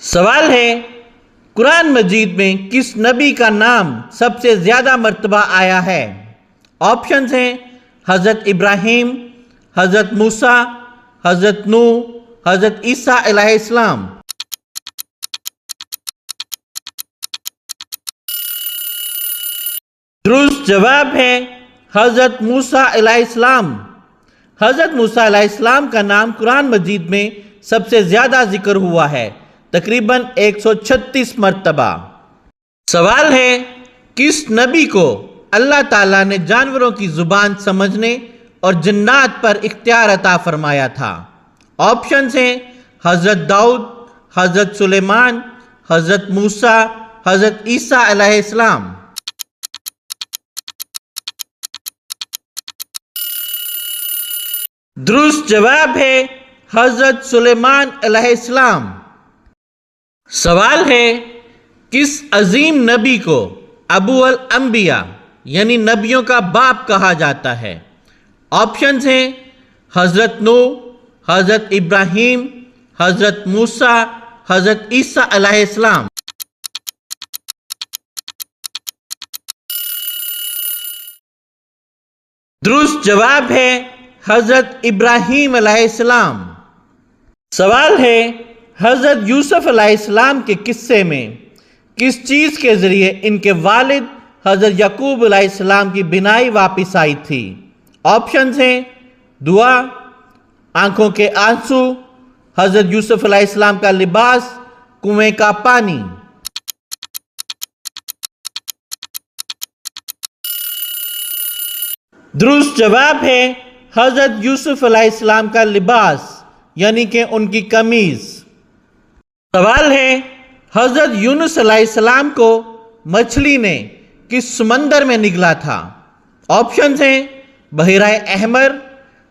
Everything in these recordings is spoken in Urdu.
سوال ہے، قرآن مجید میں کس نبی کا نام سب سے زیادہ مرتبہ آیا ہے؟ آپشنز ہیں حضرت ابراہیم، حضرت موسیٰ، حضرت نوح، حضرت عیسیٰ علیہ السلام۔ درست جواب ہے حضرت موسیٰ علیہ السلام۔ حضرت موسیٰ علیہ السلام کا نام قرآن مجید میں سب سے زیادہ ذکر ہوا ہے، تقریباً 136 مرتبہ۔ سوال ہے، کس نبی کو اللہ تعالیٰ نے جانوروں کی زبان سمجھنے اور جنات پر اختیار عطا فرمایا تھا؟ آپشنز ہیں حضرت داؤد، حضرت سلیمان، حضرت موسیٰ، حضرت عیسیٰ علیہ السلام۔ درست جواب ہے حضرت سلیمان علیہ السلام۔ سوال ہے، کس عظیم نبی کو ابو الانبیاء یعنی نبیوں کا باپ کہا جاتا ہے؟ آپشنز ہیں حضرت نوح، حضرت ابراہیم، حضرت موسیٰ، حضرت عیسیٰ علیہ السلام۔ درست جواب ہے حضرت ابراہیم علیہ السلام۔ سوال ہے، حضرت یوسف علیہ السلام کے قصے میں کس چیز کے ذریعے ان کے والد حضرت یعقوب علیہ السلام کی بینائی واپس آئی تھی؟ آپشنز ہیں دعا، آنکھوں کے آنسو، حضرت یوسف علیہ السلام کا لباس، کنویں کا پانی۔ درست جواب ہے حضرت یوسف علیہ السلام کا لباس یعنی کہ ان کی قمیض۔ سوال ہے، حضرت یونس علیہ السلام کو مچھلی نے کس سمندر میں نگلا تھا؟ آپشنز ہیں بحیرہ احمر،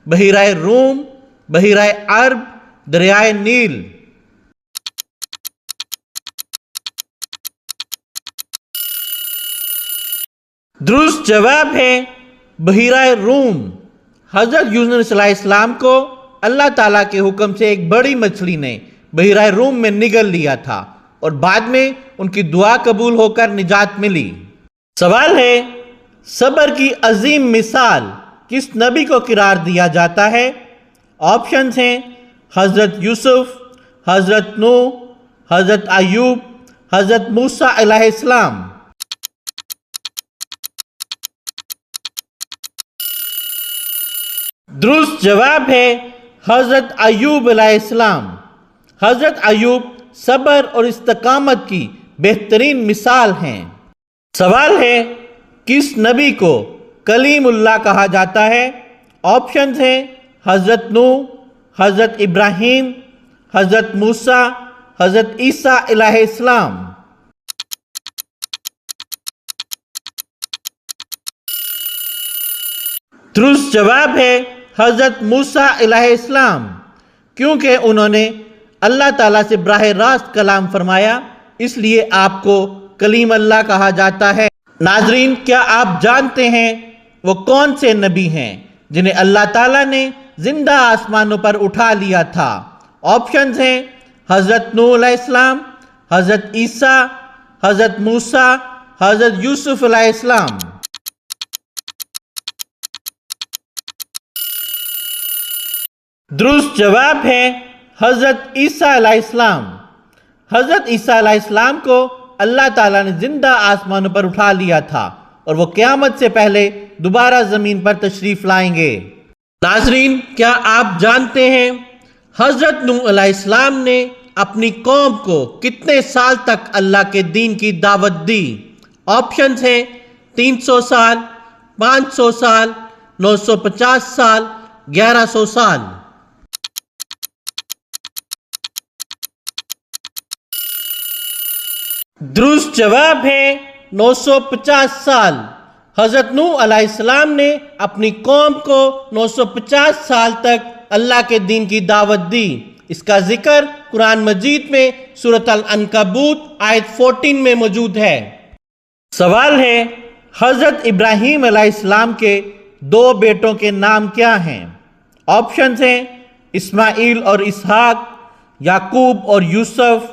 بحیرہ روم، بحیرہ عرب، دریائے نیل۔ درست جواب ہے بحیرہ روم۔ حضرت یونس علیہ السلام کو اللہ تعالیٰ کے حکم سے ایک بڑی مچھلی نے بحیرہ روم میں نگل لیا تھا اور بعد میں ان کی دعا قبول ہو کر نجات ملی۔ سوال ہے، صبر کی عظیم مثال کس نبی کو قرار دیا جاتا ہے؟ آپشنز ہیں حضرت یوسف، حضرت نوح، حضرت ایوب، حضرت موسیٰ علیہ السلام۔ درست جواب ہے حضرت ایوب علیہ السلام۔ حضرت ایوب صبر اور استقامت کی بہترین مثال ہیں۔ سوال ہے، کس نبی کو کلیم اللہ کہا جاتا ہے؟ آپشنز ہیں حضرت نوح، حضرت ابراہیم، حضرت موسیٰ، حضرت عیسیٰ علیہ السلام۔ درست جواب ہے حضرت موسیٰ علیہ السلام، کیونکہ انہوں نے اللہ تعالیٰ سے براہ راست کلام فرمایا، اس لیے آپ کو کلیم اللہ کہا جاتا ہے۔ ناظرین، کیا آپ جانتے ہیں وہ کون سے نبی ہیں جنہیں اللہ تعالیٰ نے زندہ آسمانوں پر اٹھا لیا تھا؟ آپشنز ہیں حضرت نوح علیہ السلام، حضرت عیسیٰ، حضرت موسیٰ، حضرت یوسف علیہ السلام۔ درست جواب ہے حضرت عیسیٰ علیہ السلام۔ حضرت عیسیٰ علیہ السلام کو اللہ تعالیٰ نے زندہ آسمانوں پر اٹھا لیا تھا اور وہ قیامت سے پہلے دوبارہ زمین پر تشریف لائیں گے۔ ناظرین، کیا آپ جانتے ہیں حضرت نوح علیہ السلام نے اپنی قوم کو کتنے سال تک اللہ کے دین کی دعوت دی؟ آپشنز ہیں 300 سال، 500 سال، 950 سال، 1100 سال۔ درست جواب ہے 950 سال۔ حضرت نوح علیہ السلام نے اپنی قوم کو 950 سال تک اللہ کے دین کی دعوت دی۔ اس کا ذکر قرآن مجید میں سورۃ العنکبوت آیت 14 میں موجود ہے۔ سوال ہے، حضرت ابراہیم علیہ السلام کے 2 بیٹوں کے نام کیا ہیں؟ آپشنز ہیں اسماعیل اور اسحاق، یعقوب اور یوسف،